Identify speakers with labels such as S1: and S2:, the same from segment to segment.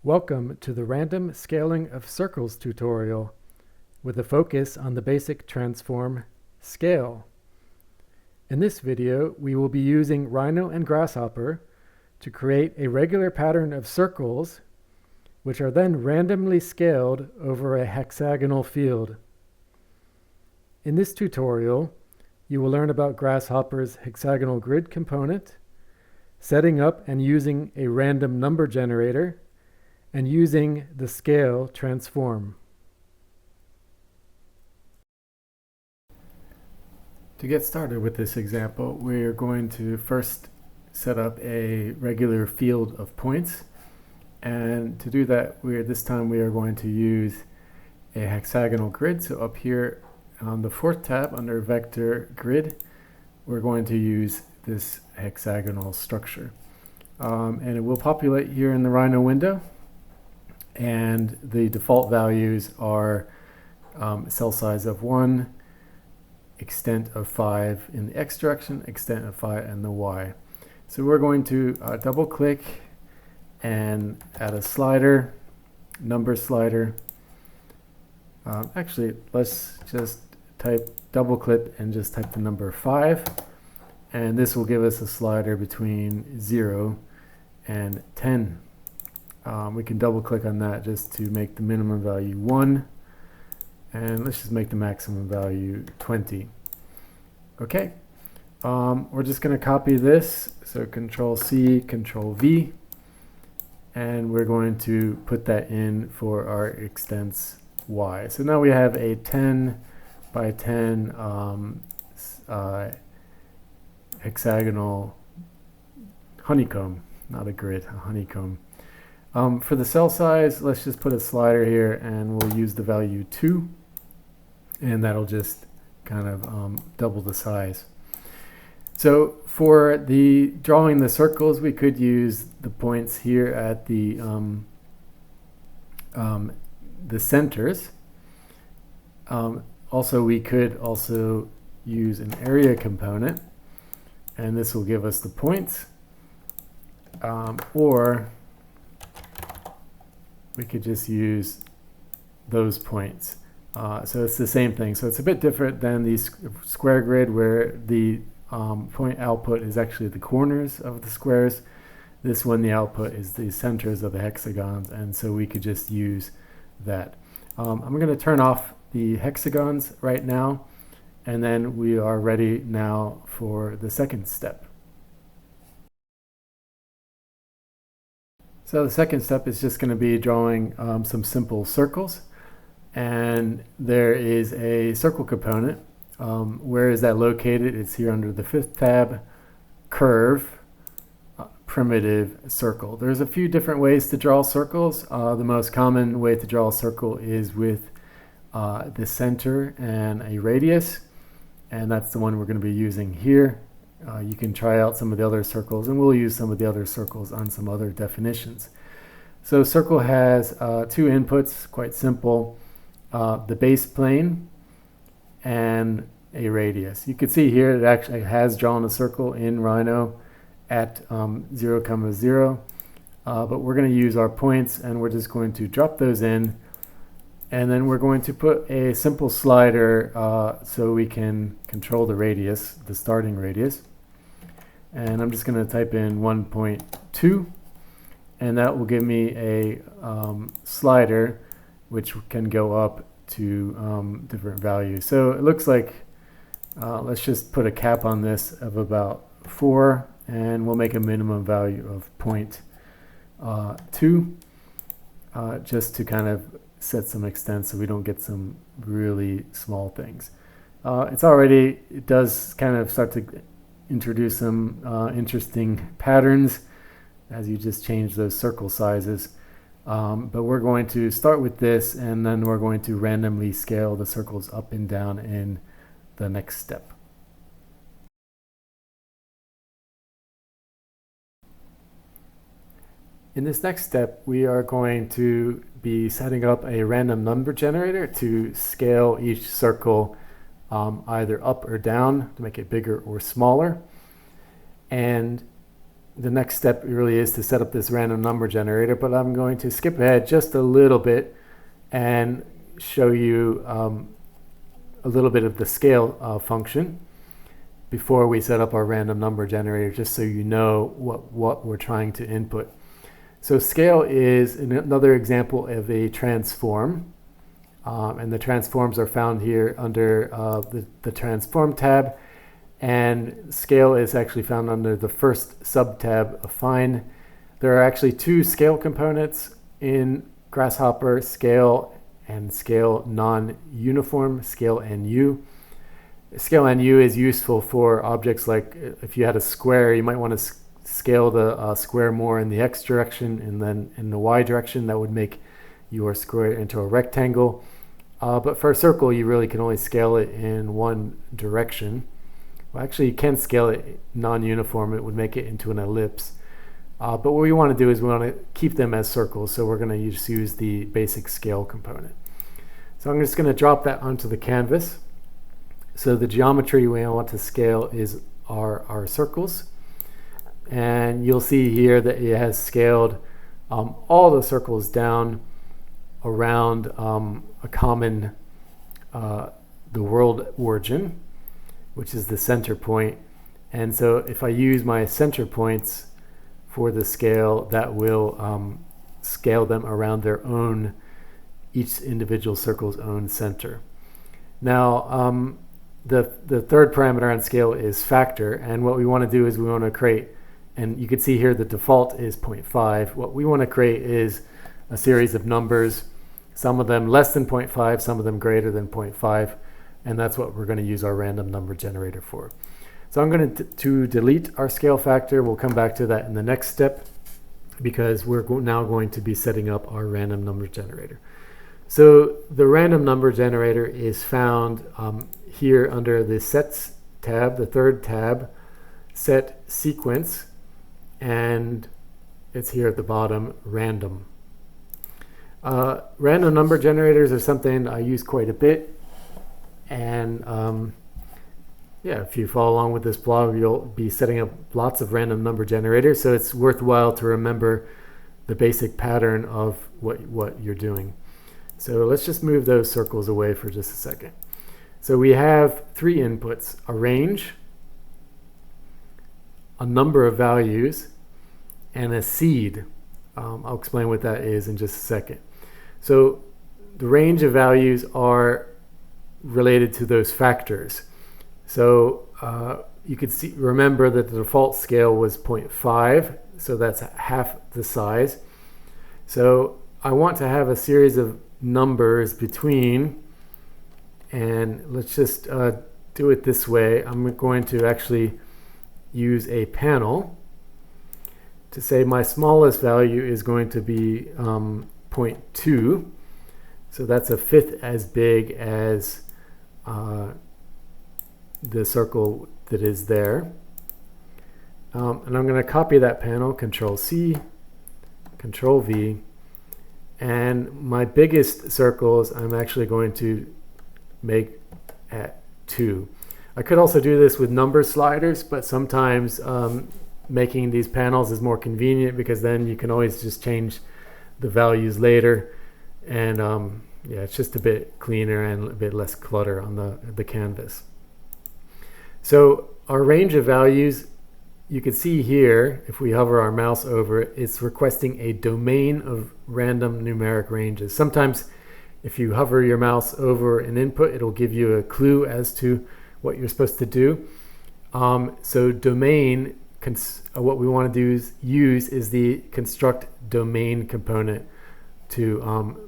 S1: Welcome to the Random Scaling of Circles tutorial with a focus on the basic transform scale. In this video, we will be using Rhino and Grasshopper to create a regular pattern of circles which are then randomly scaled over a hexagonal field. In this tutorial, you will learn about Grasshopper's hexagonal grid component, setting up and using a random number generator, and using the scale transform. To get started with this example, we're going to first set up a regular field of points. And to do that, this time we are going to use a hexagonal grid. So up here on the fourth tab under vector grid, we're going to use this hexagonal structure. And it will populate here in the Rhino window. And the default values are cell size of 1, extent of 5 in the x direction, extent of 5 in the y. So we're going to double click and add a slider, number slider. Actually, let's just double click and just type the number 5. And this will give us a slider between 0 and 10. We can double click on that just to make the minimum value 1. And let's just make the maximum value 20. Okay. We're just going to copy this. So Control C, Control V. And we're going to put that in for our extents Y. So now we have a 10 by 10 hexagonal honeycomb, not a grid, a honeycomb. For the cell size, let's just put a slider here and we'll use the value 2, and that'll just kind of double the size. So for drawing the circles, we could use the points here at the centers. Also, we could also use an area component, and this will give us the points, or we could just use those points. So it's the same thing. So it's a bit different than the square grid where the point output is actually the corners of the squares. This one, the output is the centers of the hexagons, and so we could just use that. I'm going to turn off the hexagons right now, and then we are ready now for the second step. So the second step is just going to be drawing some simple circles, and there is a circle component. Where is that located? It's here under the fifth tab, curve, primitive circle. There's a few different ways to draw circles. The most common way to draw a circle is with the center and a radius, and that's the one we're going to be using here. You can try out some of the other circles, and we'll use some of the other circles on some other definitions. So circle has two inputs, quite simple, the base plane and a radius. You can see here it actually has drawn a circle in Rhino at 0, 0, but we're going to use our points, and we're just going to drop those in, and then we're going to put a simple slider so we can control the radius, the starting radius. And I'm just going to type in 1.2, and that will give me a slider which can go up to different values. So it looks like, let's just put a cap on this of about 4, and we'll make a minimum value of 0.2 just to kind of set some extent so we don't get some really small things. It does kind of start to introduce some interesting patterns as you just change those circle sizes. But we're going to start with this, and then we're going to randomly scale the circles up and down in the next step. In this next step, we are going to be setting up a random number generator to scale each circle either up or down to make it bigger or smaller. And the next step really is to set up this random number generator, but I'm going to skip ahead just a little bit and show you a little bit of the scale function before we set up our random number generator, just so you know what we're trying to input. So scale is another example of a transform, and the transforms are found here under the transform tab, and scale is actually found under the first sub-tab of Find. There are actually two scale components in Grasshopper: scale and scale non-uniform, scale NU. Scale NU is useful for objects like if you had a square, you might want to scale the square more in the X direction, and then in the Y direction. That would make your square into a rectangle. But for a circle, you really can only scale it in one direction. Well, actually, you can scale it non-uniform. It would make it into an ellipse. But what we want to do is we want to keep them as circles, so we're going to just use the basic scale component. So I'm just going to drop that onto the canvas. So the geometry we want to scale is our circles. And you'll see here that it has scaled all the circles down around a common, the world origin, which is the center point. And so if I use my center points for the scale, that will scale them around their own, each individual circle's own center. Now, the third parameter on scale is factor, and what we want to do is we want to create, and you can see here the default is 0.5. What we want to create is a series of numbers, some of them less than 0.5, some of them greater than 0.5, and that's what we're going to use our random number generator for. So I'm going to delete our scale factor. We'll come back to that in the next step, because we're now going to be setting up our random number generator. So the random number generator is found here under the Sets tab, the third tab, Set Sequence, and it's here at the bottom, Random. Random number generators are something I use quite a bit, and yeah, if you follow along with this blog, you'll be setting up lots of random number generators, so it's worthwhile to remember the basic pattern of what you're doing. So let's just move those circles away for just a second. So we have three inputs: a range, a number of values, and a seed. I'll explain what that is in just a second. So the range of values are related to those factors. So you could remember that the default scale was 0.5, so that's half the size. So I want to have a series of numbers between, and let's just do it this way. I'm going to actually use a panel to say my smallest value is going to be 0.2, so that's a fifth as big as the circle that is there. And I'm going to copy that panel, Control C, Control V, and my biggest circles I'm actually going to make at 2. I could also do this with number sliders, but sometimes making these panels is more convenient, because then you can always just change the values later, and yeah, it's just a bit cleaner and a bit less clutter on the canvas. So our range of values, you can see here, if we hover our mouse over it, it's requesting a domain of random numeric ranges. Sometimes if you hover your mouse over an input, it'll give you a clue as to what you're supposed to do. So domain, what we want to do is use is the construct domain component to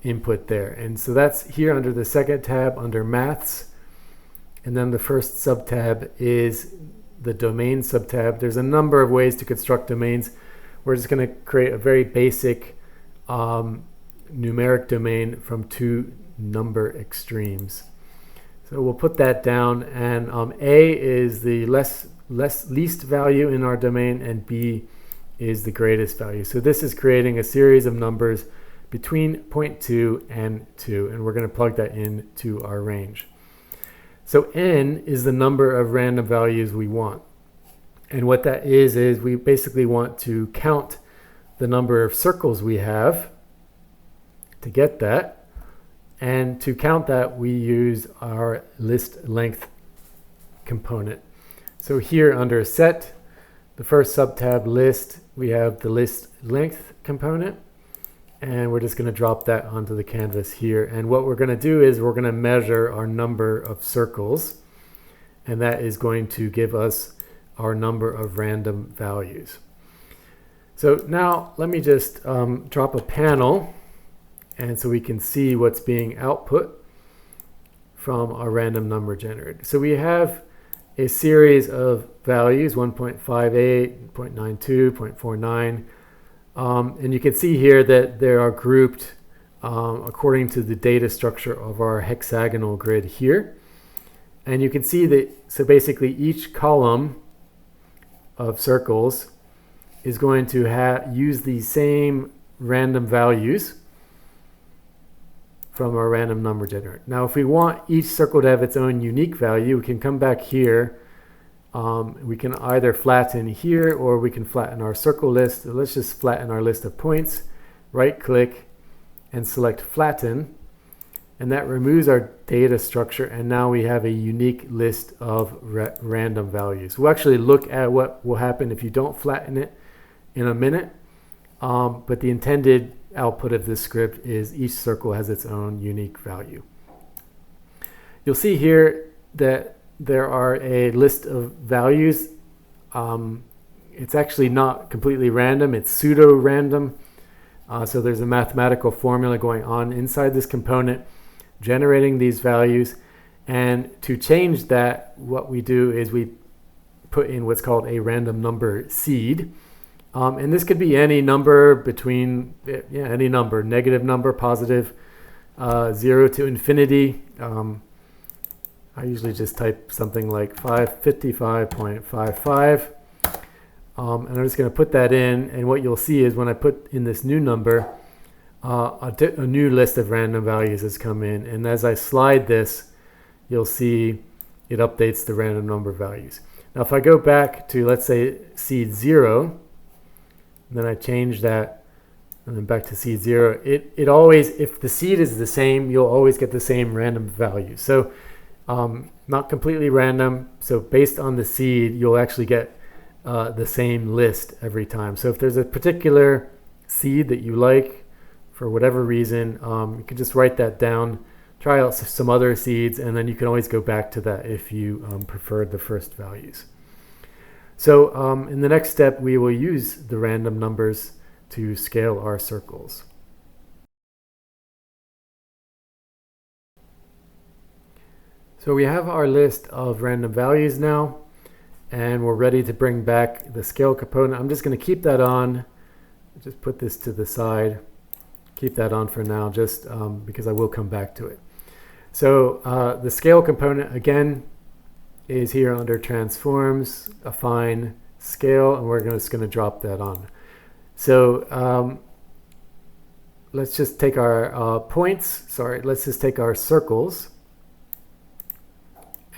S1: input there. And so that's here under the second tab under Maths. And then the first subtab is the domain subtab. There's a number of ways to construct domains. We're just going to create a very basic numeric domain from two number extremes. So we'll put that down, and A is the least value in our domain, and B is the greatest value. So this is creating a series of numbers between 0.2 and 2, and we're going to plug that into our range. So n is the number of random values we want. And what that is we basically want to count the number of circles we have to get that. And to count that, we use our list length component. So here under set, the first subtab list, we have the list length component. And we're just going to drop that onto the canvas here. And what we're going to do is we're going to measure our number of circles. And that is going to give us our number of random values. So now let me just drop a panel, and so we can see what's being output from our random number generator. So we have a series of values, 1.58, 0.92, 0.49. And you can see here that they are grouped according to the data structure of our hexagonal grid here. And you can see that, so basically each column of circles is going to use the same random values from our random number generator. Now, if we want each circle to have its own unique value, we can come back here. We can either flatten here or we can flatten our circle list. So let's just flatten our list of points, right click and select flatten. And that removes our data structure, and now we have a unique list of random values. We'll actually look at what will happen if you don't flatten it in a minute. But the intended output of this script is each circle has its own unique value. You'll see here that there are a list of values. It's actually not completely random, it's pseudo-random. So there's a mathematical formula going on inside this component generating these values. And to change that, what we do is we put in what's called a random number seed. And this could be any number between, any number, negative number, positive, 0 to infinity. I usually just type something like 555.55. And I'm just going to put that in. And what you'll see is when I put in this new number, a new list of random values has come in. And as I slide this, you'll see it updates the random number values. Now, if I go back to, let's say, seed 0, then I change that, and then back to seed 0, it always, if the seed is the same, you'll always get the same random value. So not completely random. So based on the seed, you'll actually get the same list every time. So if there's a particular seed that you like, for whatever reason, you can just write that down, try out some other seeds, and then you can always go back to that if you preferred the first values. So in the next step, we will use the random numbers to scale our circles. So we have our list of random values now, and we're ready to bring back the scale component. I'm just going to keep that on, just put this to the side, keep that on for now, just because I will come back to it. So the scale component, again, is here under transforms, affine scale, and we're just going to drop that on. So let's just take our let's just take our circles,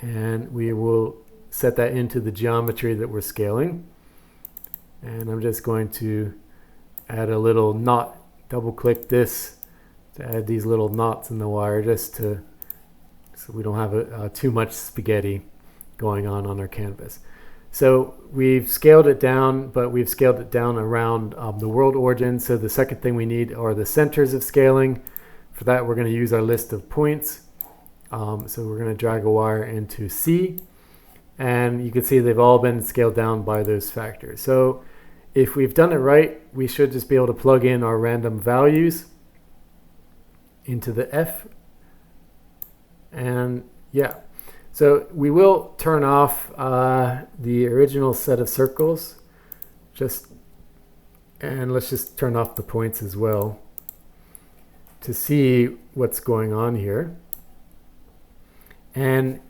S1: and we will set that into the geometry that we're scaling. And I'm just going to add a little knot, double click this to add these little knots in the wire, just so we don't have too much spaghetti going on our canvas. So we've scaled it down, but we've scaled it down around the world origin. So the second thing we need are the centers of scaling. For that, we're going to use our list of points. So we're going to drag a wire into C, and you can see they've all been scaled down by those factors. So if we've done it right, we should just be able to plug in our random values into the F. And yeah, so we will turn off the original set of circles, and let's just turn off the points as well to see what's going on here. And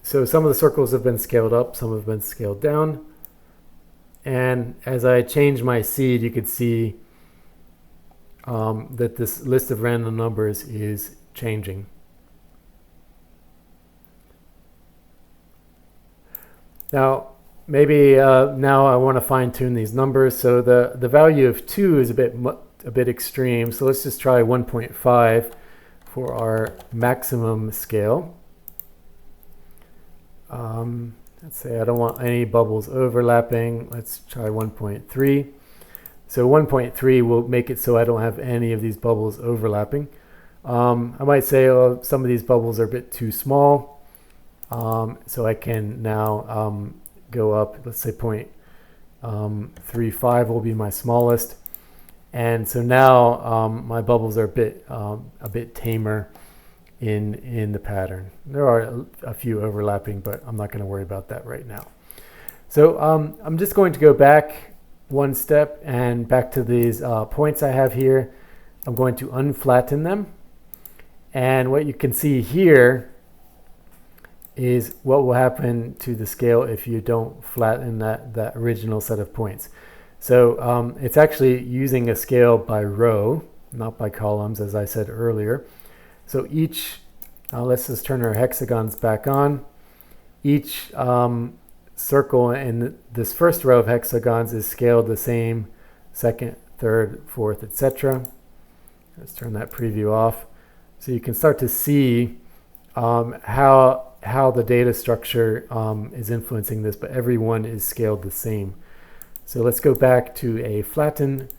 S1: so some of the circles have been scaled up, some have been scaled down. And as I change my seed, you can see that this list of random numbers is changing. Now, maybe now I want to fine tune these numbers. So the value of 2 is a bit extreme. So let's just try 1.5 for our maximum scale. Let's say I don't want any bubbles overlapping. Let's try 1.3. So 1.3 will make it so I don't have any of these bubbles overlapping. I might say some of these bubbles are a bit too small. So I can now go up, let's say 0.35 will be my smallest. And so now my bubbles are a bit tamer in the pattern. There are a few overlapping, but I'm not going to worry about that right now. So I'm just going to go back one step and back to these points I have here. I'm going to unflatten them. And what you can see here is what will happen to the scale if you don't flatten that original set of points. So it's actually using a scale by row, not by columns, as I said earlier. So each, let's just turn our hexagons back on. Each circle in this first row of hexagons is scaled the same, second, third, fourth, etc. Let's turn that preview off. So you can start to see how the data structure is influencing this, but everyone is scaled the same. So let's go back to a flattened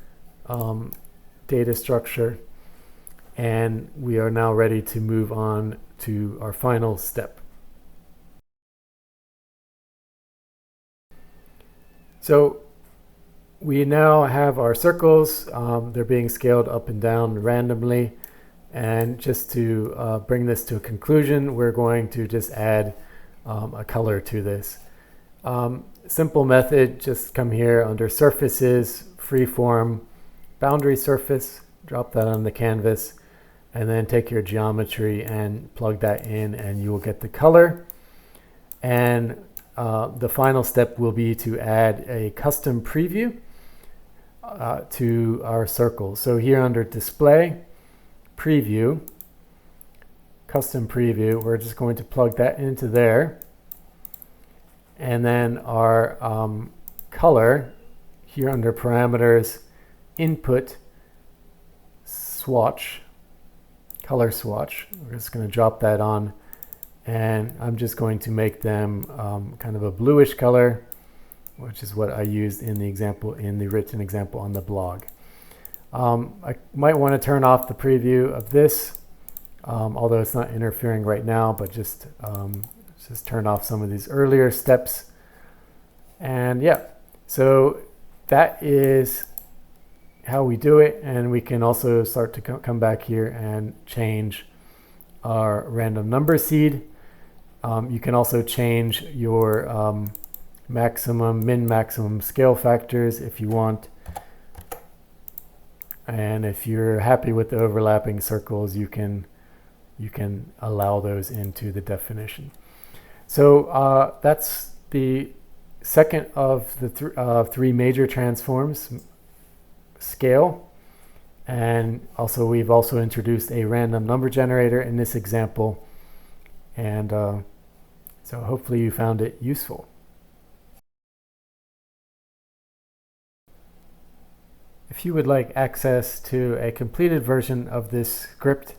S1: data structure, and we are now ready to move on to our final step. So we now have our circles. They're being scaled up and down randomly. And just to bring this to a conclusion, we're going to just add a color to this. Simple method, just come here under Surfaces, Freeform, Boundary Surface, drop that on the canvas, and then take your geometry and plug that in, and you will get the color. And the final step will be to add a custom preview to our circle. So here under Display, Preview, Custom Preview, we're just going to plug that into there. And then our color, here under Parameters, Input, Swatch, Color Swatch. We're just going to drop that on. And I'm just going to make them kind of a bluish color, which is what I used in the example, in the written example on the blog. I might want to turn off the preview of this, although it's not interfering right now, but just turn off some of these earlier steps. And yeah, so that is how we do it. And we can also start to come back here and change our random number seed. You can also change your min-maximum scale factors if you want. And if you're happy with the overlapping circles, you can allow those into the definition. So that's the second of the three major transforms, scale. And also we've also introduced a random number generator in this example. And so hopefully you found it useful. If you would like access to a completed version of this script,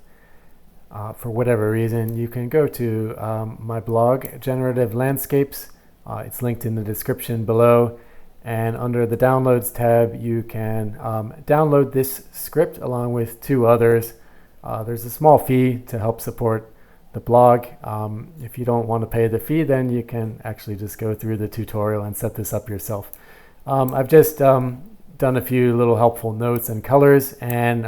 S1: for whatever reason, you can go to my blog, Generative Landscapes. It's linked in the description below. And under the Downloads tab, you can download this script along with 2 others. There's a small fee to help support the blog. If you don't want to pay the fee, then you can actually just go through the tutorial and set this up yourself. I've just done a few little helpful notes and colors, and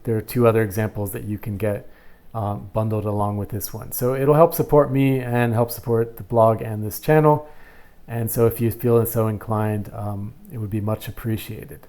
S1: there are 2 other examples that you can get bundled along with this one. So it'll help support me and help support the blog and this channel. And so if you feel so inclined, it would be much appreciated.